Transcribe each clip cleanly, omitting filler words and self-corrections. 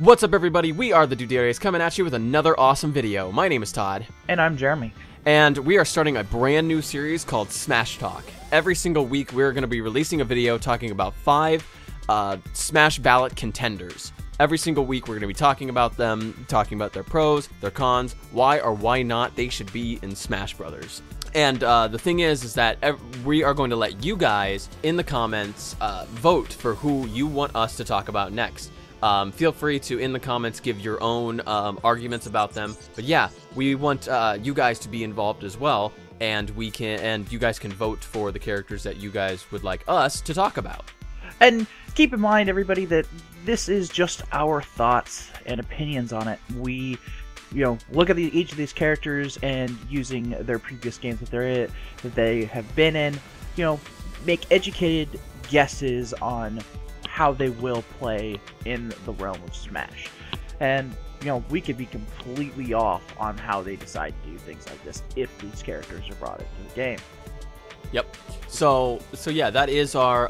What's up, everybody? We are the Duderes coming at you with another awesome video. My name is Todd. And I'm Jeremy. And we are starting a brand new series called Smash Talk. Every single week, we're going to be releasing a video talking about 5 Smash ballot contenders. Every single week, we're going to be talking about them, talking about their pros, their cons, why or why not they should be in Smash Brothers. And the thing is that we are going to let you guys in the comments vote for who you want us to talk about next. Feel free to, in the comments, give your own arguments about them. But yeah, we want you guys to be involved as well, and you guys can vote for the characters that you guys would like us to talk about. And keep in mind, everybody, that this is just our thoughts and opinions on it. We, look at each of these characters and using their previous games that they have been in, make educated guesses on how they will play in the realm of Smash. And, we could be completely off on how they decide to do things like this if these characters are brought into the game. Yep. So yeah, that is our,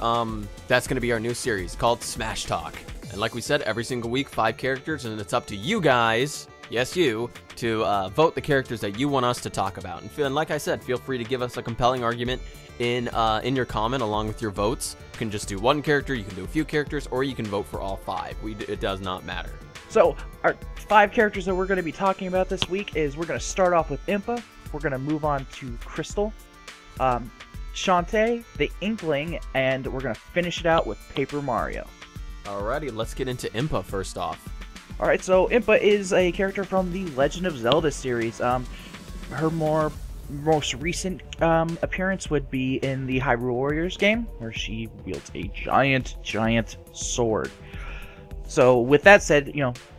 that's going to be our new series called Smash Talk. And like we said, every single week, 5 characters, and it's up to you guys, yes you, to vote the characters that you want us to talk about. And like I said, feel free to give us a compelling argument in your comment along with your votes. You can just do one character, you can do a few characters, or you can vote for all 5. It does not matter. So our 5 characters that we're going to be talking about this week is we're going to start off with Impa. We're going to move on to Crystal, Shantae, the Inkling, and we're going to finish it out with Paper Mario. Alrighty, let's get into Impa first off. Alright, so Impa is a character from the Legend of Zelda series. Her most recent appearance would be in the Hyrule Warriors game, where she wields a giant sword. So with that said,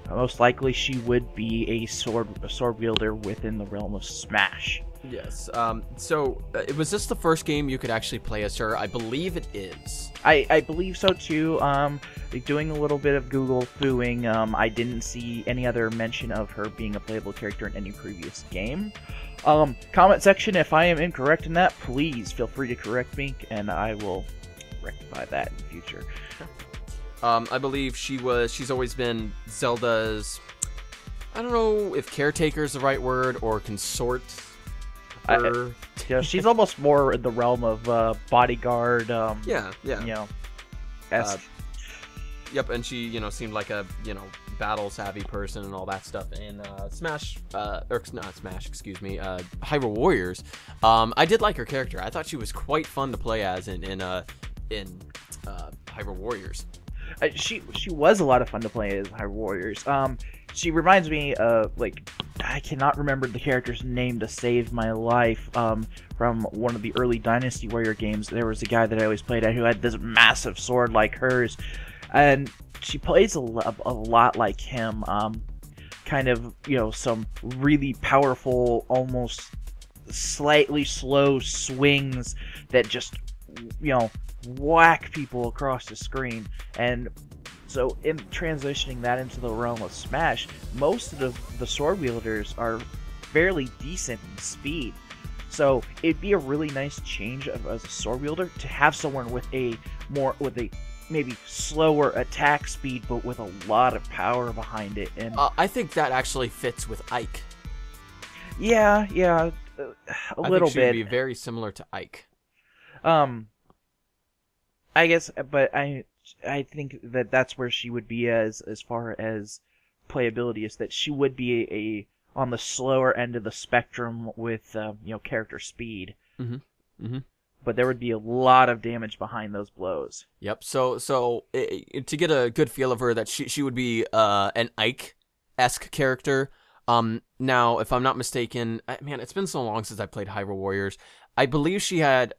most likely she would be a sword wielder within the realm of Smash. Yes. So was this the first game you could actually play as her? I believe it is. I believe so too. Doing a little bit of Google fooing, I didn't see any other mention of her being a playable character in any previous game. Comment section, if I am incorrect in that, please feel free to correct me, and I will rectify that in the future. I believe she's always been Zelda's, I don't know if caretaker is the right word, or consort. Yeah, she's almost more in the realm of bodyguard. Yeah. Yep, and she, seemed like a, battle savvy person and all that stuff in Hyrule Warriors. I did like her character. I thought she was quite fun to play as in Hyrule Warriors. She was a lot of fun to play as Hyrule Warriors. She reminds me of, I cannot remember the character's name to save my life. From one of the early Dynasty Warrior games, there was a guy that I always played at who had this massive sword like hers, and she plays a lot like him. Kind of, some really powerful, almost slightly slow swings that just, whack people across the screen. And so in transitioning that into the realm of Smash, most of the sword wielders are fairly decent in speed. So it'd be a really nice change as a sword wielder to have someone with a maybe slower attack speed, but with a lot of power behind it. And I think that actually fits with Ike. Yeah, a little think she bit. would be very similar to Ike. I guess, but I think that's where she would be as far as playability, is that she would be on the slower end of the spectrum with character speed. Mm-hmm. But there would be a lot of damage behind those blows. Yep. So to get a good feel of her, that she would be an Ike-esque character. Now, if I'm not mistaken, man, it's been so long since I played Hyrule Warriors. I believe she had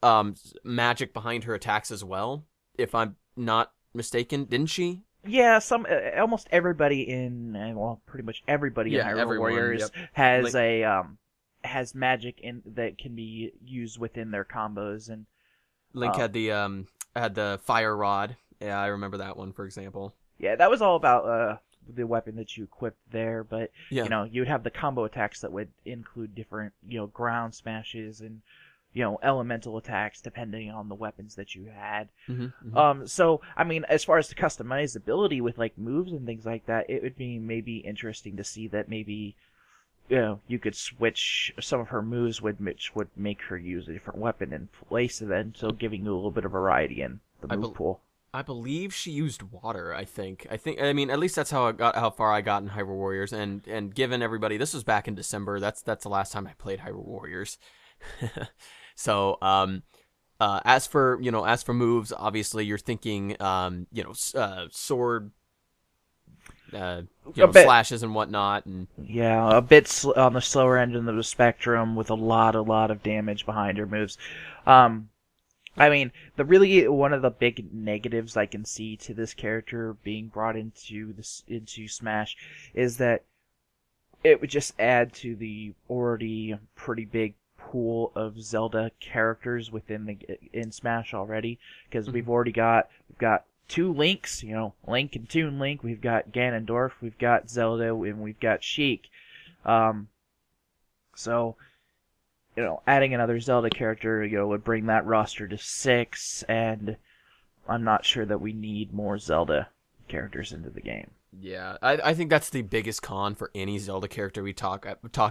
magic behind her attacks as well, if I'm not mistaken. Didn't she? Yeah, almost everybody pretty much everybody in Hyrule Warriors has has magic that can be used within their combos. And Link had the fire rod. Yeah, I remember that one, for example. Yeah, that was all about the weapon that you equipped there, but yeah. You would have the combo attacks that would include different ground smashes and elemental attacks depending on the weapons that you had. Mm-hmm. So I mean, as far as the customizability with like moves and things like that, it would be maybe interesting to see that maybe you could switch some of her moves, which would make her use a different weapon in place of that, so giving you a little bit of variety in the move pool. I believe she used water. I mean, at least that's how far I got in Hyrule Warriors. And given everybody, this was back in December. That's the last time I played Hyrule Warriors. So, as for moves, obviously you're thinking, sword, slashes and whatnot, and yeah, a bit on the slower end of the spectrum with a lot of damage behind her moves. I mean, one of the big negatives I can see to this character being brought into Smash is that it would just add to the already pretty big pool of Zelda characters in Smash already, because we've got two Links, Link and Toon Link. We've got Ganondorf, we've got Zelda, and we've got Sheik. So, adding another Zelda character, would bring that roster to 6, and I'm not sure that we need more Zelda characters into the game. Yeah, I think that's the biggest con for any Zelda character we talk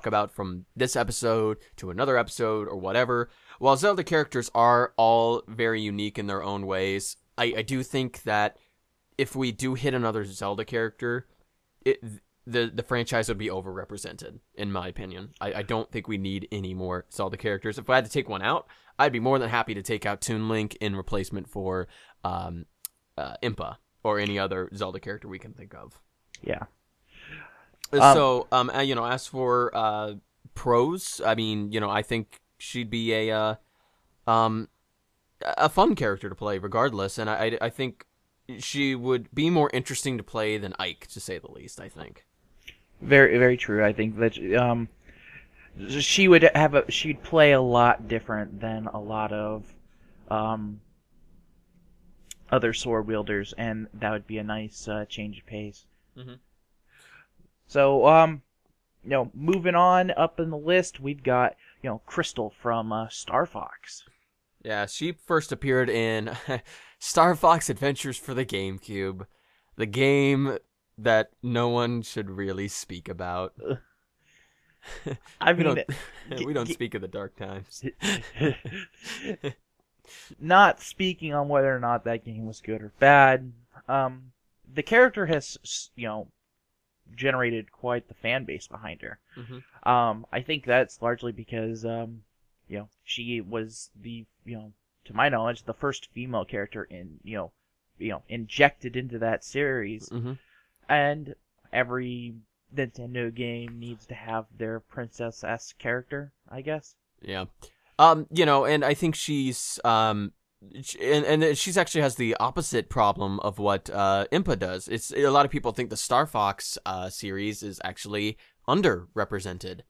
about, from this episode to another episode or whatever. While Zelda characters are all very unique in their own ways, I do think that if we do hit another Zelda character, the franchise would be overrepresented, in my opinion. I don't think we need any more Zelda characters. If I had to take one out, I'd be more than happy to take out Toon Link in replacement for Impa or any other Zelda character we can think of. Yeah. So, as for pros, I mean, I think she'd be a fun character to play regardless, and I think she would be more interesting to play than Ike, to say the least, I think. Very, very true. I think that she'd play a lot different than a lot of other sword wielders, and that would be a nice change of pace. Mm-hmm. So, moving on up in the list, we've got Crystal from Star Fox. Yeah, she first appeared in Star Fox Adventures for the GameCube, the game that no one should really speak about. I mean, we don't speak of the dark times. Not speaking on whether or not that game was good or bad, the character has, generated quite the fan base behind her. Mm-hmm. I think that's largely because, she was to my knowledge, the first female character injected into that series. Mm-hmm. And every Nintendo game needs to have their princess-esque character, I guess. Yeah. And I think she's and she's actually has the opposite problem of what Impa does. It's a lot of people think the Star Fox series is actually underrepresented.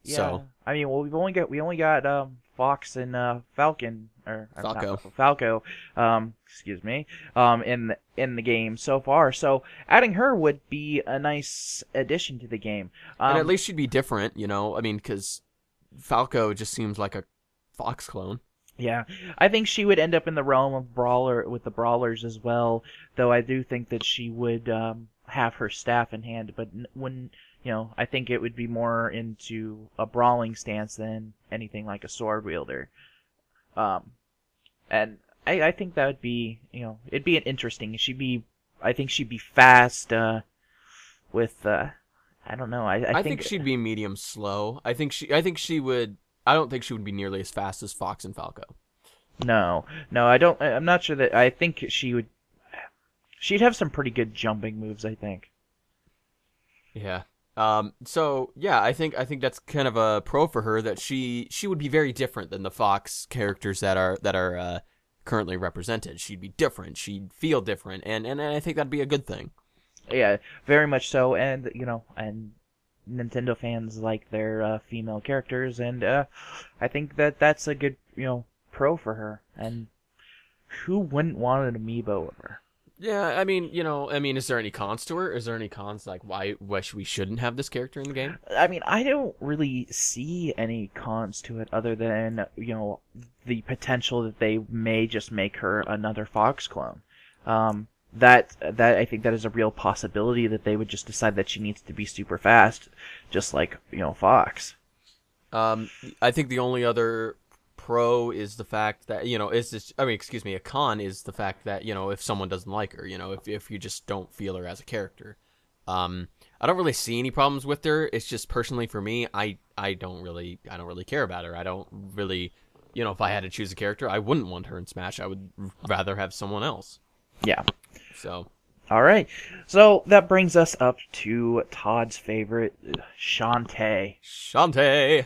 Yeah. So, I mean, well, we only got Fox and Falcon, or Falco. Excuse me, in the game so far. So adding her would be a nice addition to the game. And at least she'd be different, I mean, because Falco just seems like a Fox clone. Yeah, I think she would end up in the realm of with the brawlers as well. Though I do think that she would have her staff in hand, but when I think it would be more into a brawling stance than anything like a sword wielder. And I think that would be, it'd be an interesting. I think she'd be fast. With I don't know. I think she'd be medium slow. I think she would. I don't think she would be nearly as fast as Fox and Falco. No, I don't. I'm not sure that. I think she would. She'd have some pretty good jumping moves, I think. Yeah. So yeah, I think that's kind of a pro for her, that she would be very different than the Fox characters that are currently represented. She'd be different. She'd feel different, and I think that'd be a good thing. Yeah, very much so, and and Nintendo fans like their female characters, and I think that's a good pro for her. And who wouldn't want an amiibo of her? Yeah, I mean, is there any cons to her? Is there any cons like why we shouldn't have this character in the game? I mean, I don't really see any cons to it other than, the potential that they may just make her another Fox clone. That I think that is a real possibility that they would just decide that she needs to be super fast, just like, Fox. I think the only other pro is the fact that a con is the fact that if someone doesn't like her, if you just don't feel her as a character. I don't really see any problems with her. It's just personally for me, I don't really care about her. I don't really, if I had to choose a character, I wouldn't want her in Smash. I would rather have someone else. Yeah. So. All right. So that brings us up to Todd's favorite, Shantae. Shantae.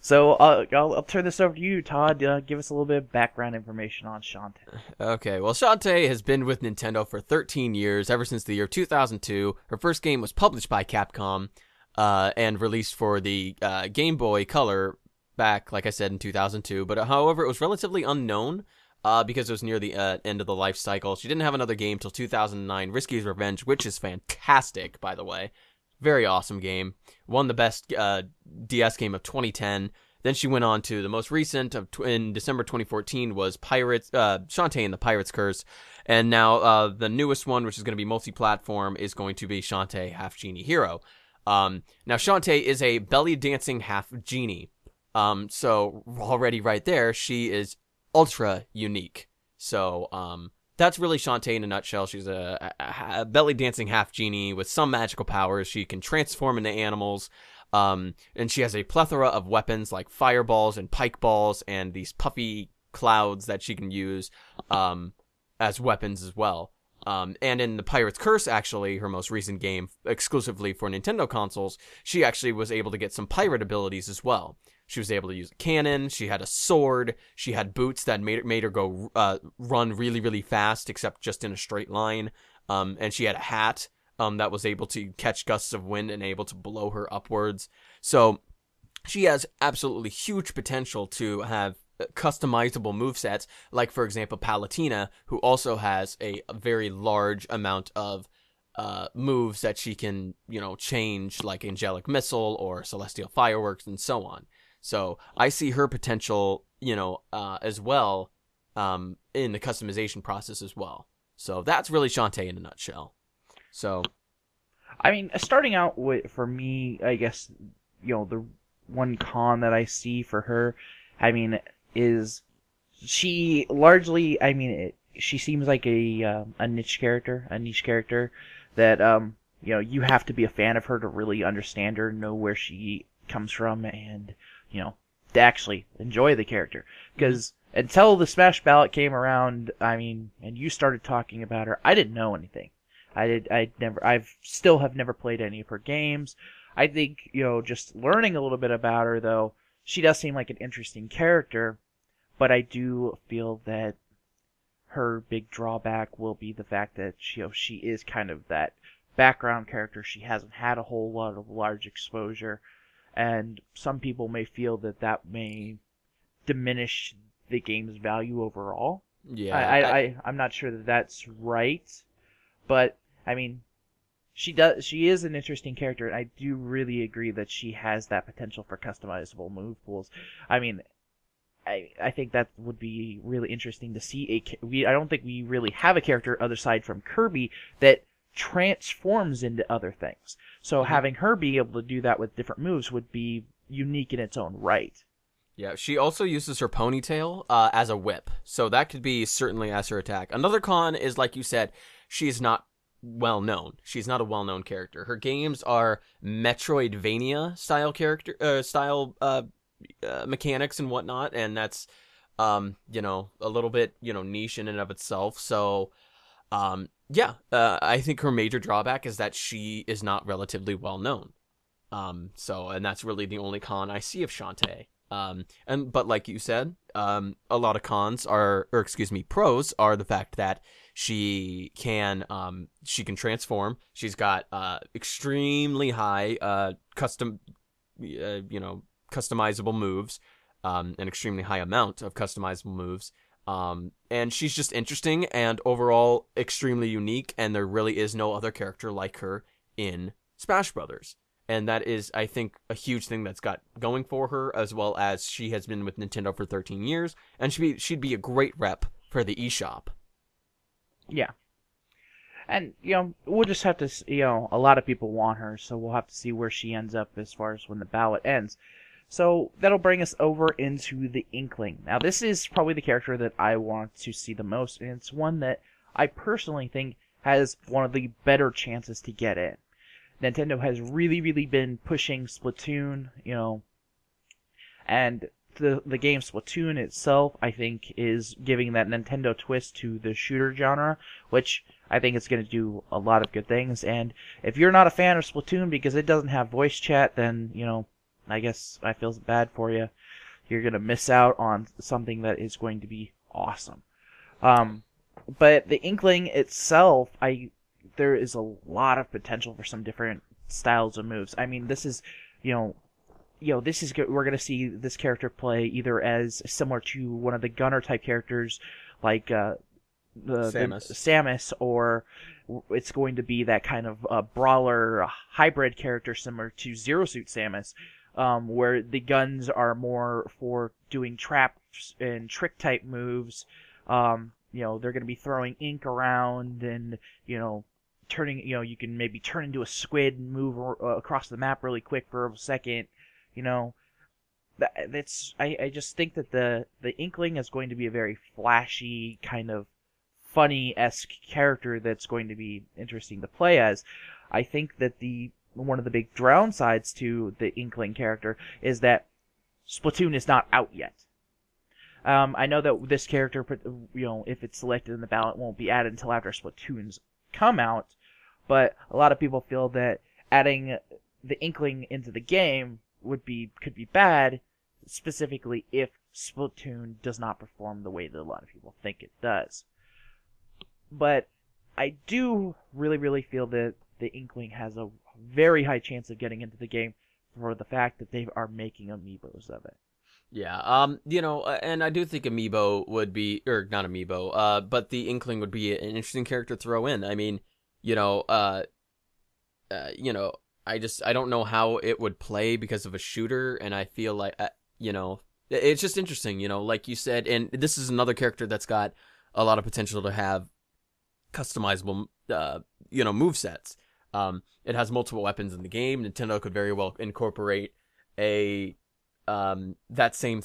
So I'll turn this over to you, Todd. Give us a little bit of background information on Shantae. Okay, well, Shantae has been with Nintendo for 13 years, ever since the year 2002. Her first game was published by Capcom and released for the Game Boy Color back, like I said, in 2002. But however, it was relatively unknown because it was near the end of the life cycle. She didn't have another game till 2009, Risky's Revenge, which is fantastic, by the way. Very awesome game. Won the best DS game of 2010. Then she went on to the most recent in December 2014 was Shantae and the Pirate's Curse. And now the newest one, which is going to be multi-platform, is going to be Shantae Half Genie Hero. Now Shantae is a belly dancing half genie. So already right there, she is ultra unique. So that's really Shantae in a nutshell. She's a belly dancing half genie with some magical powers. She can transform into animals. And she has a plethora of weapons like fireballs and pike balls and these puffy clouds that she can use as weapons as well. And in the Pirate's Curse, actually, her most recent game, exclusively for Nintendo consoles, she actually was able to get some pirate abilities as well. She was able to use a cannon, she had a sword, she had boots that made her go run really, really fast, except just in a straight line, and she had a hat that was able to catch gusts of wind and able to blow her upwards. So she has absolutely huge potential to have customizable movesets, like, for example, Palutena, who also has a very large amount of moves that she can, change, like Angelic Missile or Celestial Fireworks and so on. So I see her potential, as well, in the customization process as well. So that's really Shantae in a nutshell. So, I mean, starting out with, for me, I guess, the one con that I see for her, I mean, is she largely, she seems like a niche character that, you have to be a fan of her to really understand her, know where she comes from, and, to actually enjoy the character. Because until the Smash Ballot came around, and you started talking about her, I didn't know anything. I've still have never played any of her games. I think, just learning a little bit about her, though, she does seem like an interesting character, but I do feel that her big drawback will be the fact that she is kind of that background character. She hasn't had a whole lot of large exposure, and some people may feel that may diminish the game's value overall. Yeah, I'm not sure that that's right, but she is an interesting character, and I do really agree that she has that potential for customizable move pools. I think that would be really interesting to see. I don't think we really have a character other side from Kirby that transforms into other things. So having her be able to do that with different moves would be unique in its own right. Yeah, she also uses her ponytail as a whip, so that could be certainly as her attack. Another con is, like you said, she's not well known. She's not a well-known character. Her games are Metroidvania style mechanics and whatnot, and that's a little bit niche in and of itself. So I think her major drawback is that she is not relatively well known. And that's really the only con I see of Shantae. But like you said, a lot of pros are the fact that she can transform. She's got extremely high customizable moves, an extremely high amount of customizable moves. And she's just interesting and overall extremely unique, and there really is no other character like her in Smash Brothers. And that is, I think, a huge thing that's got going for her, as well as she has been with Nintendo for 13 years, and she'd be a great rep for the eShop. Yeah. And, we'll just have to, a lot of people want her, so we'll have to see where she ends up as far as when the ballot ends. So that'll bring us over into the Inkling. Now, this is probably the character that I want to see the most, and it's one that I personally think has one of the better chances to get in. Nintendo has really, really been pushing Splatoon, and the game Splatoon itself, I think, is giving that Nintendo twist to the shooter genre, which I think is going to do a lot of good things. And if you're not a fan of Splatoon because it doesn't have voice chat, then, I guess I feel bad for you. You're going to miss out on something that is going to be awesome. But the Inkling itself, there is a lot of potential for some different styles of moves. I mean, this is, we're going to see this character play either as similar to one of the gunner type characters like Samus, or it's going to be that kind of brawler hybrid character similar to Zero Suit Samus, where the guns are more for doing traps and trick type moves. They're going to be throwing ink around and, turning, you can maybe turn into a squid and move across the map really quick for a second. I just think that the Inkling is going to be a very flashy, kind of funny-esque character that's going to be interesting to play as. I think that one of the big downsides to the Inkling character is that Splatoon is not out yet. I know that this character, if it's selected in the ballot, won't be added until after Splatoon's come out, but a lot of people feel that adding the Inkling into the game could be bad, specifically if Splatoon does not perform the way that a lot of people think it does. But I do really, really feel that the Inkling has a very high chance of getting into the game for the fact that they are making amiibos of it. Yeah, and I do think Amiibo would be, or not Amiibo, but the Inkling would be an interesting character to throw in. I mean, I don't know how it would play because of a shooter, and I feel like, it's just interesting, like you said, and this is another character that's got a lot of potential to have customizable, movesets. It has multiple weapons in the game. Nintendo could very well incorporate that same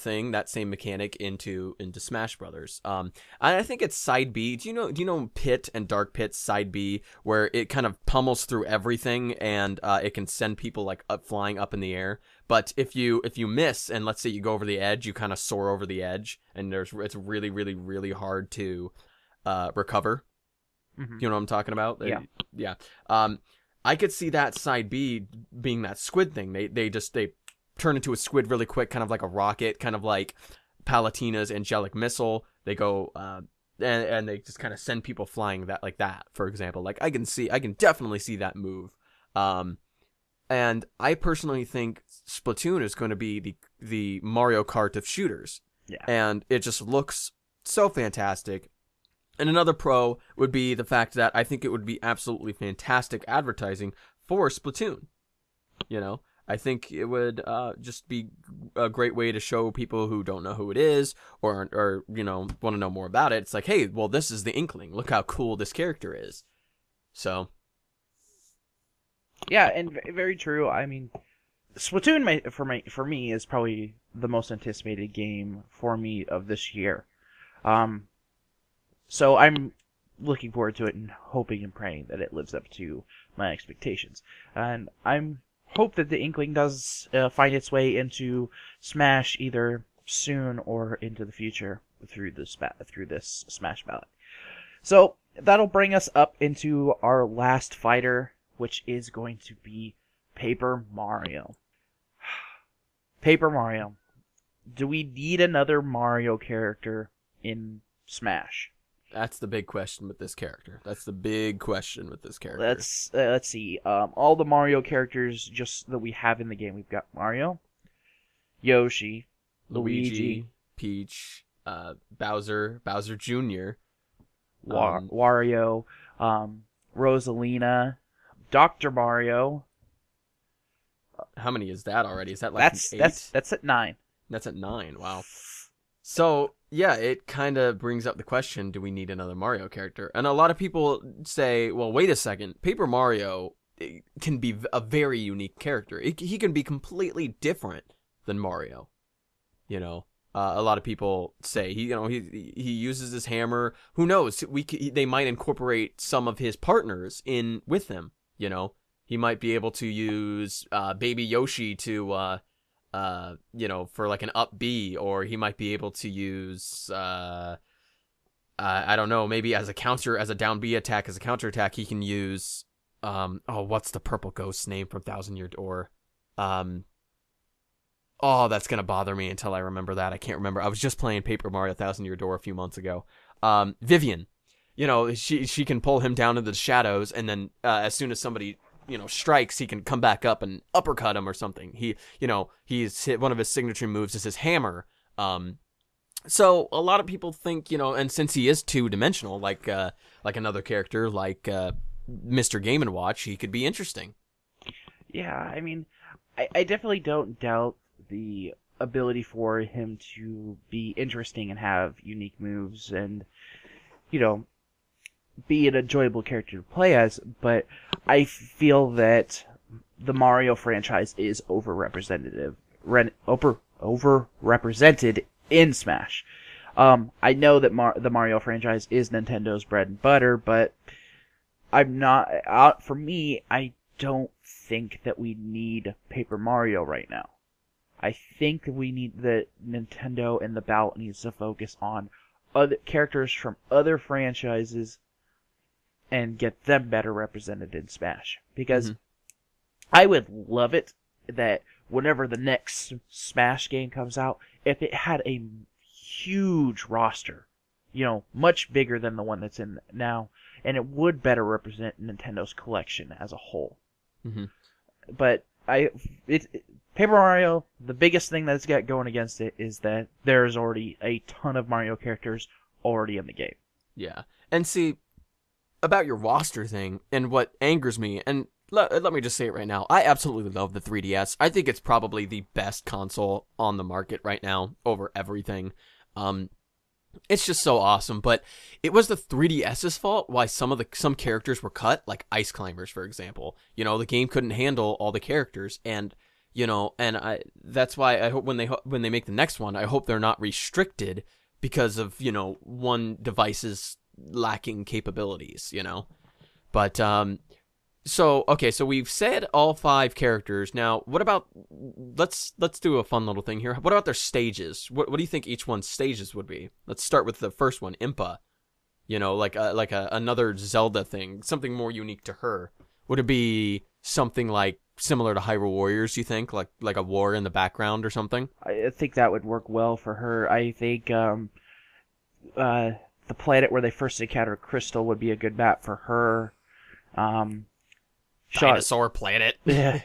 mechanic into Smash Brothers. I think it's side B. Do you know Pit and Dark Pit's side B, where it kind of pummels through everything and it can send people like flying up in the air. But if you miss and let's say you go over the edge, you kind of soar over the edge, and it's really, really, really hard to recover. Mm-hmm. You know what I'm talking about? Yeah. I could see that side B being that squid thing. They turn into a squid really quick, kind of like a rocket, kind of like Palutena's angelic missile. They go and they just kind of send people flying like that, for example. Like I can definitely see that move. And I personally think Splatoon is going to be the Mario Kart of shooters. Yeah. And it just looks so fantastic. And another pro would be the fact that I think it would be absolutely fantastic advertising for Splatoon. I think it would just be a great way to show people who don't know who it is or want to know more about it. It's like, hey, well, this is the Inkling. Look how cool this character is. So. Yeah, and very true. I mean, Splatoon for me is probably the most anticipated game for me of this year. So I'm looking forward to it and hoping and praying that it lives up to my expectations. And I'm hope that the Inkling does find its way into Smash either soon or into the future through this Smash ballot. So that'll bring us up into our last fighter, which is going to be Paper Mario. Paper Mario. Do we need another Mario character in Smash? That's the big question with this character. Let's see. All the Mario characters just that we have in the game. We've got Mario, Yoshi, Luigi, Peach, Bowser Jr., Wario, Rosalina, Dr. Mario. How many is that already? Is that like 8? That's at 9. That's at 9. Wow. So, yeah, it kind of brings up the question, do we need another Mario character? And a lot of people say, well, wait a second. Paper Mario can be a very unique character. He can be completely different than Mario. You know, a lot of people say he uses his hammer. Who knows? They might incorporate some of his partners in with him. You know, he might be able to use Baby Yoshi to for like an up B, or he might be able to use I don't know, maybe as a down B attack, as a counter attack, he can use what's the purple ghost's name from Thousand Year Door? That's gonna bother me until I remember that. I can't remember. I was just playing Paper Mario Thousand Year Door a few months ago. Vivian, she can pull him down into the shadows, and then as soon as somebody strikes, he can come back up and uppercut him or something. He's hit, one of his signature moves is his hammer. So a lot of people think, and since he is two-dimensional, like another character, like Mr. Game & Watch, he could be interesting. Yeah, I mean, I definitely don't doubt the ability for him to be interesting and have unique moves and, be an enjoyable character to play as, but I feel that the Mario franchise is overrepresented in Smash. I know that the Mario franchise is Nintendo's bread and butter, but I'm not. For me, I don't think that we need Paper Mario right now. I think we need that Nintendo and the ballot needs to focus on other characters from other franchises and get them better represented in Smash. Because I would love it that whenever the next Smash game comes out, if it had a huge roster, much bigger than the one that's in now, and it would better represent Nintendo's collection as a whole. Mm-hmm. But Paper Mario, the biggest thing that's got going against it is that there's already a ton of Mario characters already in the game. Yeah. And see, about your roster thing, and what angers me, and let me just say it right now, I absolutely love the 3DS. I think it's probably the best console on the market right now over everything. It's just so awesome, but it was the 3DS's fault why some characters were cut, like Ice Climbers, for example. The game couldn't handle all the characters, and that's why I hope when they make the next one, I hope they're not restricted because of one device's lacking capabilities. But so we've said all 5 characters. Now, what about let's do a fun little thing here. What about their stages? What do you think each one's stages would be? Let's start with the first one, Impa. Like another Zelda thing, something more unique to her. Would it be something like similar to Hyrule Warriors, you think? Like a war in the background or something? I think that would work well for her. I think the planet where they first encountered Crystal would be a good map for her. Dinosaur planet. Yeah.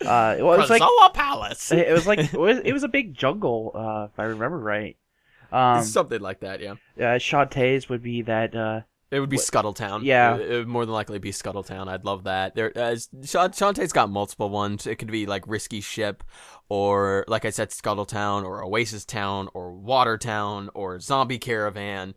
It was Krazoa Palace. It was like it was a big jungle, if I remember right. Something like that, yeah. Shantae's would be that. It would be Scuttletown. Yeah. It would more than likely be Scuttletown. I'd love that. Shantae's got multiple ones. It could be like Risky Ship, or like I said, Scuttletown, or Oasis Town, or Water Town, or Zombie Caravan.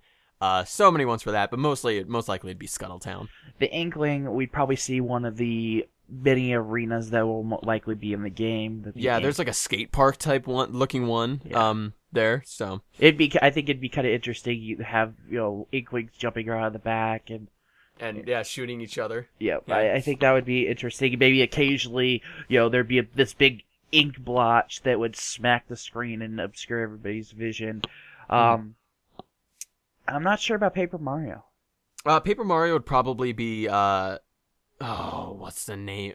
So many ones for that, but most likely it'd be Scuttletown. The Inkling, we'd probably see one of the mini arenas that will likely be in the game. There's like a skate park type looking one. Yeah. There, so I think it'd be kind of interesting. You have Inklings jumping around the back and shooting each other. Yeah. I think that would be interesting. Maybe occasionally, there'd be this big ink blotch that would smack the screen and obscure everybody's vision. I'm not sure about Paper Mario. Paper Mario would probably be what's the name?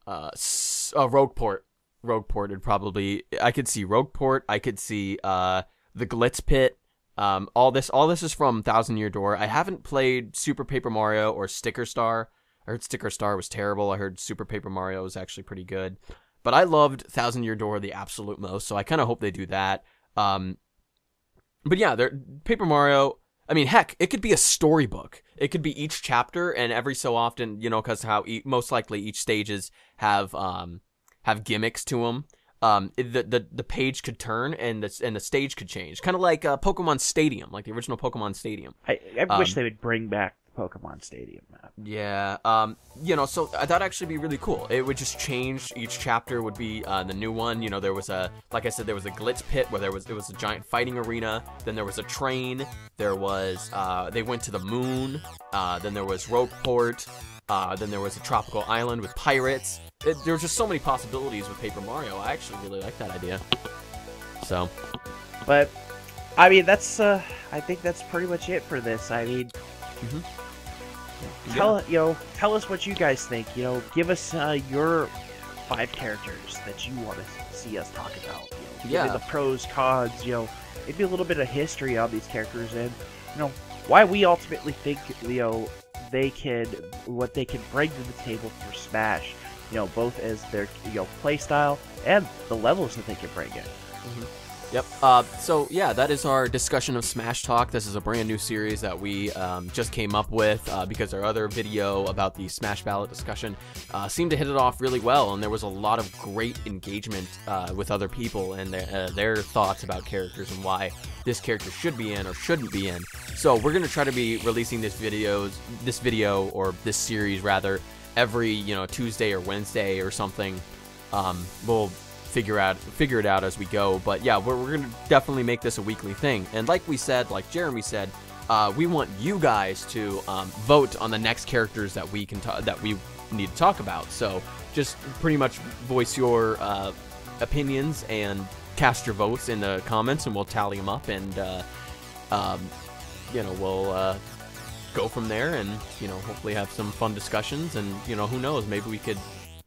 Rogueport. Rogueport would probably. I could see Rogueport. I could see the Glitz Pit. All this is from Thousand Year Door. I haven't played Super Paper Mario or Sticker Star. I heard Sticker Star was terrible. I heard Super Paper Mario was actually pretty good. But I loved Thousand Year Door the absolute most, so I kind of hope they do that. But yeah, Paper Mario. I mean, heck, it could be a storybook. It could be each chapter, and every so often, because how most likely each stages have gimmicks to them. The page could turn and the stage could change, kind of like Pokemon Stadium, like the original Pokemon Stadium. I wish they would bring back the Pokemon Stadium map. Yeah, so that'd actually be really cool. It would just change. Each chapter would be the new one. There was like I said, there was a glitch pit where it was a giant fighting arena. Then there was a train. There was they went to the moon. Then there was Rogueport. Then there was a tropical island with pirates. There were just so many possibilities with Paper Mario. I actually really like that idea. So, but I mean, that's I think that's pretty much it for this. I mean, tell us what you guys think. Give us your 5 characters that you want to see us talk about. Give me the pros, cons. Maybe a little bit of history on these characters, and why we ultimately think what they can bring to the table for Smash, both as their play style and the levels that they can bring in. Yep. So yeah, that is our discussion of Smash Talk. This is a brand new series that we just came up with because our other video about the Smash Ballot discussion seemed to hit it off really well, and there was a lot of great engagement with other people and their thoughts about characters and why this character should be in or shouldn't be in. So we're gonna try to be releasing this video or this series rather every Tuesday or Wednesday or something. We'll figure it out as we go, but yeah, we're gonna definitely make this a weekly thing. And like Jeremy said, we want you guys to vote on the next characters that we need to talk about. So just pretty much voice your opinions and cast your votes in the comments, and we'll tally them up, and we'll go from there, and hopefully have some fun discussions, and who knows, maybe we could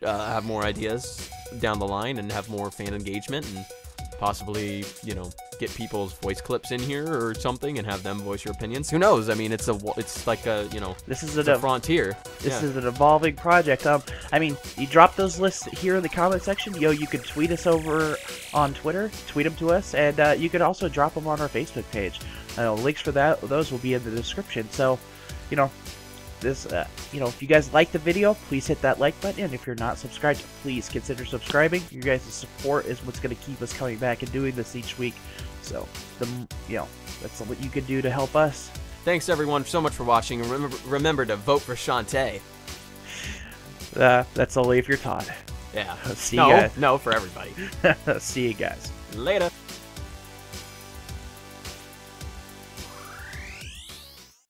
have more ideas down the line and have more fan engagement, and possibly get people's voice clips in here or something and have them voice your opinions. Who knows? I mean, it's like a this is a frontier. This is an evolving project. I mean, you drop those lists here in the comment section. You could tweet us over on Twitter, tweet them to us, and you could also drop them on our Facebook page. Links for those will be in the description. So, this, if you guys like the video, please hit that like button, and if you're not subscribed, please consider subscribing. Your guys' support is what's going to keep us coming back and doing this each week. So, that's what you can do to help us. Thanks everyone so much for watching, and remember to vote for Shantae. That's only if you're Todd. Yeah. See you guys. No, for everybody. See you guys. Later.